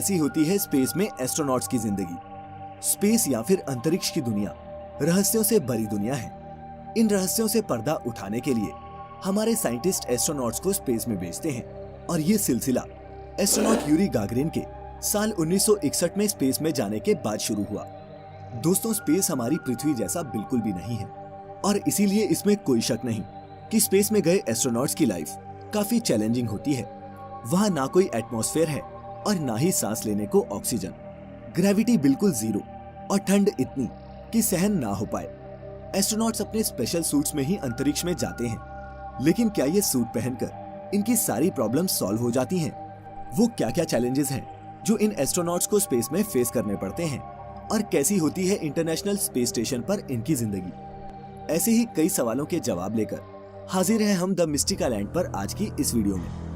ऐसी होती है स्पेस में एस्ट्रोनॉट्स की जिंदगी। स्पेस या फिर अंतरिक्ष की दुनिया रहस्यों से भरी दुनिया है। इन रहस्यों से पर्दा उठाने के लिए हमारे साइंटिस्ट एस्ट्रोनॉट्स को स्पेस में भेजते हैं और ये सिलसिला एस्ट्रोनॉट यूरी गागरिन के साल 1961 में स्पेस में जाने के बाद शुरू हुआ। दोस्तों, स्पेस हमारी पृथ्वी जैसा बिल्कुल भी नहीं है और इसीलिए इसमें कोई शक नहीं कि स्पेस में गए एस्ट्रोनॉट्स की लाइफ काफी चैलेंजिंग होती है। वहाँ ना कोई एटमॉस्फेयर है और ना ही सांस लेने को ऑक्सीजन। ग्रेविटी बिल्कुल जीरो और ठंड इतनी कि सहन ना हो पाए। एस्ट्रोनॉट्स अपने स्पेशल सूट्स में ही अंतरिक्ष में जाते हैं। लेकिन क्या ये सूट पहनकर इनकी सारी प्रॉब्लम्स सॉल्व हो जाती हैं? वो क्या क्या चैलेंजेस हैं जो इन एस्ट्रोनॉट्स को स्पेस में फेस करने पड़ते हैं और कैसी होती है इंटरनेशनल स्पेस स्टेशन पर इनकी जिंदगी? ऐसे ही कई सवालों के जवाब लेकर हाजिर हैं हम द मिस्टिका लैंड पर आज की इस वीडियो में।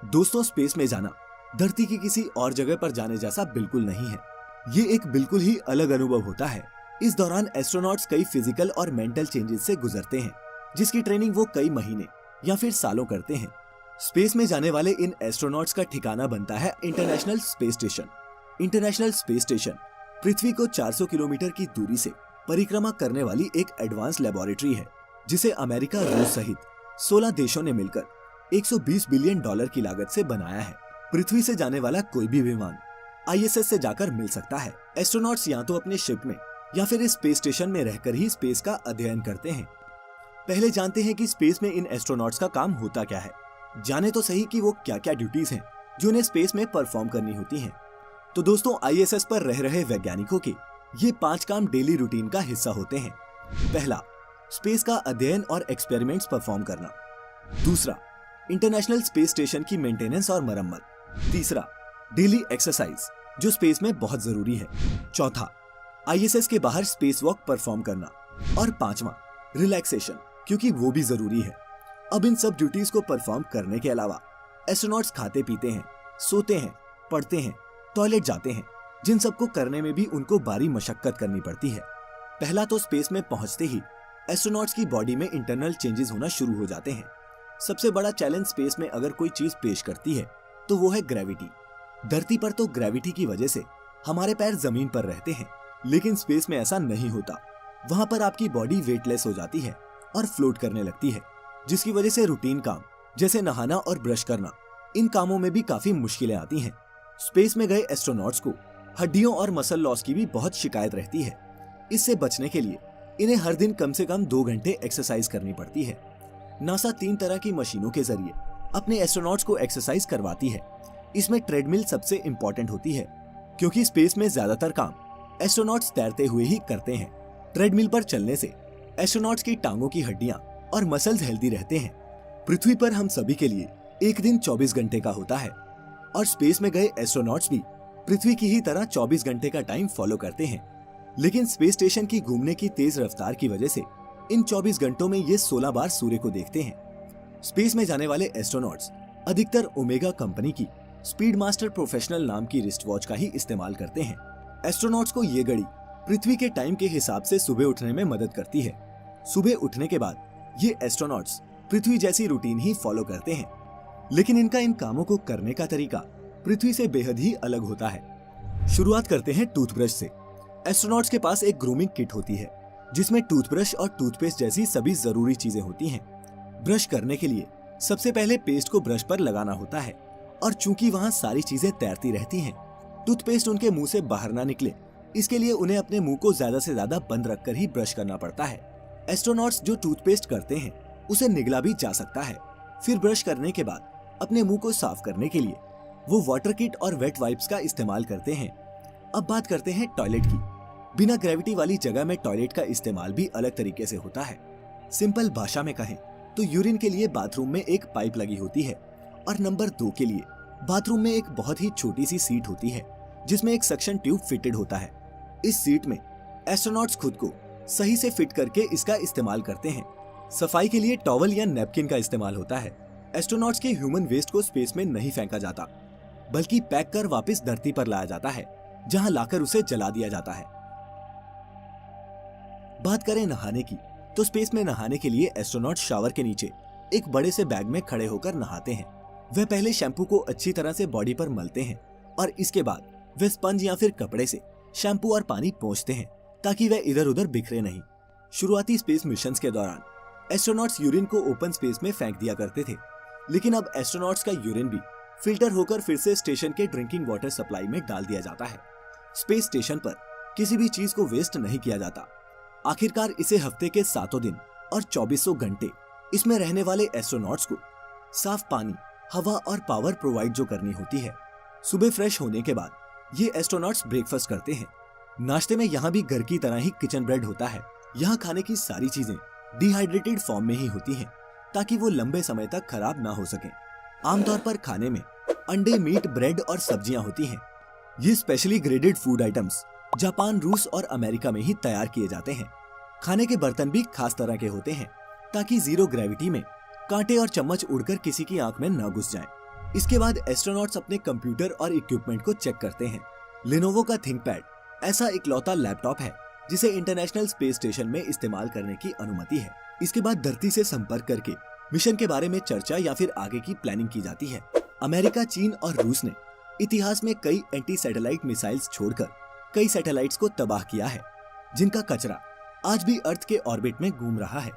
दोस्तों, स्पेस में जाना धरती की किसी और जगह पर जाने जैसा बिल्कुल नहीं है। ये एक बिल्कुल ही अलग अनुभव होता है। इस दौरान एस्ट्रोनॉट्स कई फिजिकल और मेंटल चेंजेस से गुजरते हैं, जिसकी ट्रेनिंग वो कई महीने या फिर सालों करते हैं। स्पेस में जाने वाले इन एस्ट्रोनॉट्स का ठिकाना बनता है international space station. International space station पृथ्वी को 400 किलोमीटर की दूरी से परिक्रमा करने वाली एक एडवांस लेबोरेटरी है, जिसे अमेरिका, रूस सहित 16 देशों ने मिलकर 120 बिलियन डॉलर की लागत से बनाया है। पृथ्वी से जाने वाला कोई भी विमान ISS से जाकर मिल सकता है। एस्ट्रोनॉट्स या तो अपने शिप में या फिर इस स्पेस स्टेशन में रहकर ही स्पेस का अध्ययन करते हैं। पहले जानते हैं कि स्पेस में इन एस्ट्रोनॉट्स का काम होता क्या है। जाने तो सही कि वो क्या क्या ड्यूटीज हैं जो उन्हें स्पेस में परफॉर्म करनी होती हैं। तो दोस्तों, ISS पर रह रहे वैज्ञानिकों के ये 5 काम डेली रूटीन का हिस्सा होते हैं। पहला, स्पेस का अध्ययन और एक्सपेरिमेंट्स परफॉर्म करना। दूसरा, इंटरनेशनल स्पेस स्टेशन की मेंटेनेंस और मरम्मत। तीसरा, डेली एक्सरसाइज जो स्पेस में बहुत जरूरी है। चौथा, ISS के बाहर स्पेस वॉक परफॉर्म करना। और पांचवा, रिलैक्सेशन, क्योंकि वो भी जरूरी है। अब इन सब ड्यूटीज को परफॉर्म करने के अलावा एस्ट्रोनॉट्स खाते पीते हैं, सोते हैं, पढ़ते हैं, टॉयलेट जाते हैं, जिन सबको करने में भी उनको भारी मशक्कत करनी पड़ती है। पहला तो स्पेस में पहुंचते ही एस्ट्रोनॉट्स की बॉडी में इंटरनल चेंजेस होना शुरू हो जाते हैं। सबसे बड़ा चैलेंज स्पेस में अगर कोई चीज पेश करती है तो वो है ग्रेविटी। धरती पर तो ग्रेविटी की वजह से हमारे पैर जमीन पर रहते हैं, लेकिन स्पेस में ऐसा नहीं होता। वहां पर आपकी बॉडी वेटलेस हो जाती है और फ्लोट करने लगती है, जिसकी वजह से रूटीन काम जैसे नहाना और ब्रश करना, इन कामों में भी काफी मुश्किलें आती हैं। स्पेस में गए एस्ट्रोनॉट्स को हड्डियों और मसल लॉस की भी बहुत शिकायत रहती है। इससे बचने के लिए इन्हें हर दिन कम से कम 2 घंटे एक्सरसाइज करनी पड़ती है। नासा 3 तरह की मशीनों के जरिए अपने एस्ट्रोनॉट्स को एक्सरसाइज करवाती है। इसमें ट्रेडमिल सबसे इम्पोर्टेंट होती है, क्योंकि स्पेस में ज्यादातर काम एस्ट्रोनॉट्स तैरते हुए ही करते हैं। ट्रेडमिल पर चलने से एस्ट्रोनॉट्स की टांगों की हड्डियां और मसल्स हेल्दी रहते हैं। पृथ्वी पर हम सभी के लिए एक दिन 24 घंटे का होता है और स्पेस में गए एस्ट्रोनॉट्स भी पृथ्वी की ही तरह 24 घंटे का टाइम फॉलो करते हैं। लेकिन स्पेस स्टेशन की घूमने की तेज रफ्तार की वजह से इन 24 घंटों में ये 16 बार सूर्य को देखते हैं। स्पेस में जाने वाले एस्ट्रोनॉट्स अधिकतर ओमेगा कंपनी की स्पीड मास्टर प्रोफेशनल नाम की रिस्ट वॉच का ही इस्तेमाल करते हैं। एस्ट्रोनॉट्स को ये घड़ी पृथ्वी के टाइम के हिसाब से सुबह उठने में मदद करती है। सुबह उठने के बाद ये एस्ट्रोनॉट्स पृथ्वी जैसी रूटीन ही फॉलो करते हैं, लेकिन इनका इन कामों को करने का तरीका पृथ्वी से बेहद ही अलग होता है। शुरुआत करते हैं टूथब्रश से। एस्ट्रोनॉट्स के पास एक ग्रूमिंग किट होती है, जिसमें टूथब्रश और टूथपेस्ट जैसी सभी जरूरी चीजें होती हैं। ब्रश करने के लिए सबसे पहले पेस्ट को ब्रश पर लगाना होता है, और चूंकि वहाँ सारी चीजें तैरती रहती हैं, टूथपेस्ट उनके मुंह से बाहर ना निकले, इसके लिए उन्हें अपने मुंह को ज्यादा से ज्यादा बंद रखकर ही ब्रश करना पड़ता है। एस्ट्रोनॉट्स जो टूथपेस्ट करते हैं उसे निगला भी जा सकता है। फिर ब्रश करने के बाद अपने मुंह को साफ करने के लिए वो वाटर किट और वेट वाइप्स का इस्तेमाल करते हैं। अब बात करते हैं टॉयलेट की। बिना ग्रेविटी वाली जगह में टॉयलेट का इस्तेमाल भी अलग तरीके से होता है। सिंपल भाषा में कहें तो यूरिन के लिए बाथरूम में एक पाइप लगी होती है, और नंबर 2 के लिए बाथरूम में एक बहुत ही छोटी सी सीट होती है, जिसमें एक सक्शन ट्यूब फिटेड होता है। इस सीट में एस्ट्रोनॉट्स खुद को सही से फिट करके इसका इस्तेमाल करते हैं। सफाई के लिए टॉवल या नैपकिन का इस्तेमाल होता है। एस्ट्रोनॉट्स के ह्यूमन वेस्ट को स्पेस में नहीं फेंका जाता, बल्कि पैक कर वापस धरती पर लाया जाता है, जहां लाकर उसे जला दिया जाता है। बात करें नहाने की, तो स्पेस में नहाने के लिए एस्ट्रोनॉट शावर के नीचे एक बड़े से बैग में खड़े होकर नहाते हैं। वह पहले शैम्पू को अच्छी तरह से बॉडी पर मलते हैं और इसके बाद वे स्पंज या फिर कपड़े से शैम्पू और पानी पोंछते हैं ताकि वह इधर उधर बिखरे नहीं। शुरुआती स्पेस मिशंस के दौरान एस्ट्रोनॉट्स यूरिन को ओपन स्पेस में फेंक दिया करते थे, लेकिन अब एस्ट्रोनॉट्स का यूरिन भी फिल्टर होकर फिर से स्टेशन के ड्रिंकिंग वाटर सप्लाई में डाल दिया जाता है। स्पेस स्टेशन पर किसी भी चीज को वेस्ट नहीं किया जाता। आखिरकार इसे हफ्ते के 7 दिन और 2400 घंटे इसमें रहने वाले एस्ट्रोनॉट्स को साफ पानी, हवा और पावर प्रोवाइड जो करनी होती है। सुबह फ्रेश होने के बाद ये एस्ट्रोनॉट्स ब्रेकफास्ट करते हैं। नाश्ते में यहाँ भी घर की तरह ही किचन ब्रेड होता है। यहाँ खाने की सारी चीजें डिहाइड्रेटेड फॉर्म में ही होती हैं ताकि वो लंबे समय तक खराब ना हो सकें। आमतौर पर खाने में अंडे, मीट, ब्रेड और सब्जियां होती हैं। ये specially graded food items Japan, रूस और अमेरिका में ही तैयार किए जाते हैं। खाने के बर्तन भी खास तरह के होते हैं ताकि जीरो ग्रेविटी में कांटे और चम्मच उड़कर किसी की आंख में न घुस जाएं। इसके बाद एस्ट्रोनॉट्स अपने कंप्यूटर और इक्विपमेंट को चेक करते हैं। लेनोवो का थिंकपैड ऐसा इकलौता लैपटॉप है जिसे इंटरनेशनल स्पेस स्टेशन में इस्तेमाल करने की अनुमति है। इसके बाद धरती से संपर्क करके मिशन के बारे में चर्चा या फिर आगे की प्लानिंग की जाती है। अमेरिका, चीन और रूस ने इतिहास में कई एंटी सैटेलाइट मिसाइल्स छोड़कर कई सैटेलाइट्स को तबाह किया है, जिनका कचरा आज भी अर्थ के ऑर्बिट में घूम रहा है।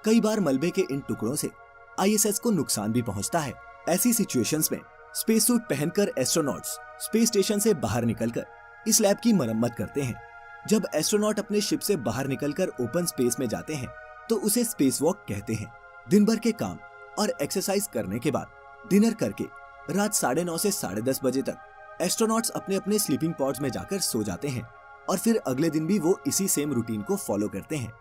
कई बार मलबे के इन टुकड़ों से आईएसएस को नुकसान भी पहुंचता है। ऐसी सिचुएशंस में स्पेस सूट पहनकर एस्ट्रोनॉट्स स्पेस स्टेशन से बाहर निकलकर इस लैब की मरम्मत करते हैं। जब एस्ट्रोनॉट अपने शिप से बाहर निकलकर ओपन स्पेस में जाते हैं तो उसे स्पेस वॉक कहते हैं। दिन भर के काम और एक्सरसाइज करने के बाद डिनर करके रात 9:30 से 10:30 बजे तक एस्ट्रोनॉट्स अपने अपने स्लीपिंग पॉड्स में जाकर सो जाते हैं और फिर अगले दिन भी वो इसी सेम रूटीन को फॉलो करते हैं।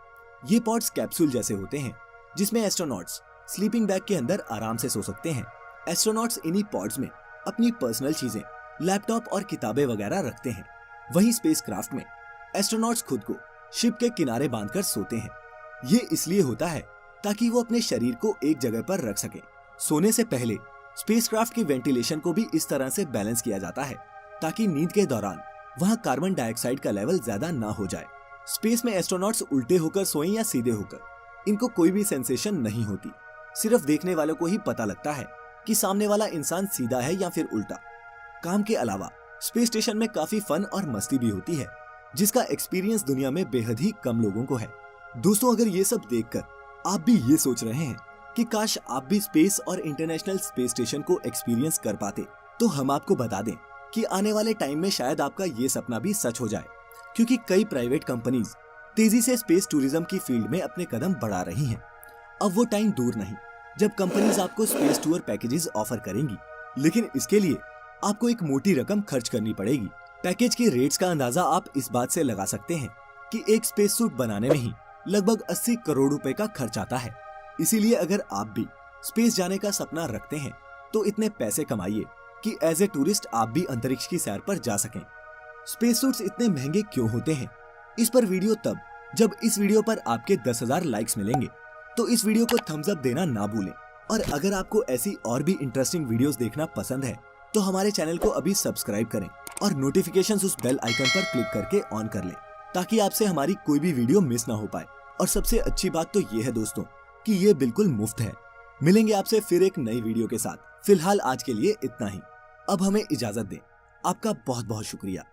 ये पॉड्स कैप्सूल जैसे होते हैं जिसमें एस्ट्रोनॉट्स स्लीपिंग बैग के अंदर आराम से सो सकते हैं। एस्ट्रोनॉट्स इन्हीं पॉड्स में अपनी पर्सनल चीजें, लैपटॉप और किताबें वगैरह रखते हैं। वहीं स्पेसक्राफ्ट में एस्ट्रोनॉट्स खुद को शिप के किनारे बांधकर सोते हैं। ये इसलिए होता है ताकि वो अपने शरीर को एक जगह पर रख सके। सोने से पहले स्पेसक्राफ्ट की वेंटिलेशन को भी इस तरह से बैलेंस किया जाता है ताकि नींद के दौरान वहाँ कार्बन डाइऑक्साइड का लेवल ज्यादा ना हो जाए। स्पेस में एस्ट्रोनॉट्स उल्टे होकर सोएं या सीधे होकर, इनको कोई भी सेंसेशन नहीं होती। सिर्फ देखने वालों को ही पता लगता है कि सामने वाला इंसान सीधा है या फिर उल्टा। काम के अलावा स्पेस स्टेशन में काफी फन और मस्ती भी होती है, जिसका एक्सपीरियंस दुनिया में बेहद ही कम लोगों को है। दोस्तों, अगर ये सब देखकर आप भी ये सोच रहे हैं कि काश आप भी स्पेस और इंटरनेशनल स्पेस स्टेशन को एक्सपीरियंस कर पाते, तो हम आपको बता दें कि आने वाले टाइम में शायद आपका ये सपना भी सच हो जाए, क्योंकि कई प्राइवेट कंपनीज तेजी से स्पेस टूरिज्म की फील्ड में अपने कदम बढ़ा रही हैं। अब वो टाइम दूर नहीं जब कंपनीज आपको स्पेस टूर पैकेजेस ऑफर करेंगी, लेकिन इसके लिए आपको एक मोटी रकम खर्च करनी पड़ेगी। पैकेज के रेट्स का अंदाजा आप इस बात से लगा सकते हैं कि एक स्पेस सूट बनाने में ही लगभग 80 करोड़ रुपए का खर्च आता है। इसीलिए अगर आप भी स्पेस जाने का सपना रखते हैं तो इतने पैसे कमाइए कि एज ए टूरिस्ट आप भी अंतरिक्ष की सैर पर जा सकें। स्पेस सूट्स इतने महंगे क्यों होते हैं, इस पर वीडियो तब जब इस वीडियो पर आपके 10,000 लाइक्स मिलेंगे। तो इस वीडियो को थम्स अप देना ना भूलें, और अगर आपको ऐसी और भी इंटरेस्टिंग वीडियोस देखना पसंद है तो हमारे चैनल को अभी सब्सक्राइब करें और नोटिफिकेशंस उस बेल आइकन पर क्लिक करके ऑन कर लें, ताकि आपसे हमारी कोई भी वीडियो मिस ना हो पाए। और सबसे अच्छी बात तो ये है दोस्तों कि ये बिल्कुल मुफ्त है। मिलेंगे आपसे फिर एक नई वीडियो के साथ। फिलहाल आज के लिए इतना ही। अब हमें इजाजत दें। आपका बहुत बहुत शुक्रिया।